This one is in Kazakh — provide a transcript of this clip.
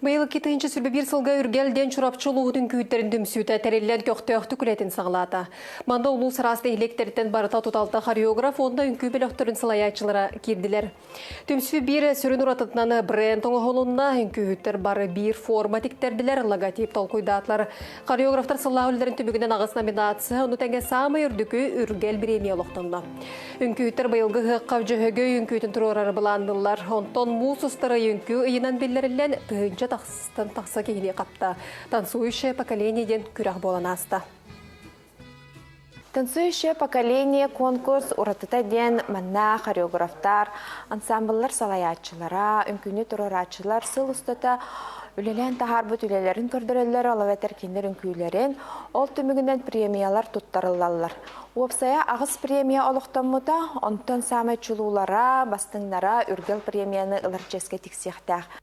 Быйыл 2-нче сүрбе сылга үргелден чурапчылуғын күйіттерін дүмсүйті тәреллен көқтөқты күлетін сағылаты. Манда ұлу сырасты электерден барыта туталта хореограф онда үнкі белөқтірін сылаячылары керділер. Дүмсүй бір сүрін ұратытынан бренд оңығылынна үнкүйіттер бары бір форма тектерділер, логотип толкуйдатлар. Хореографтар сылағылдарын түбігінен ағыс номинация, оны тәңге самы үрдікі үргел премия олықтынна. Үнкүйіттер быйылғы ғыққав жөһөгө үнкүйетін тұрорары бұландылар. Онтон мусустары үнкі ұйынан беллерілен тұхынча тақсыстан тақса кейіне қапта. Танцующее поколениеден күрәқ болан аста. Танцующее поколение конкурс уратыта ден манна хореографтар, ансамбльлар салаячылара, үнкүні тұрорачылар сыл ұстата үлелен тахарбыт үлелерін көрдірелер, алаветер кендер үнкүйлерін, ол түмігінен премиялар туттарылалар. Уапсая ағыз премия олықтан мұта, онтан самай чулулара, бастыңнара үргел премияны ыларческе тіксияқтақ.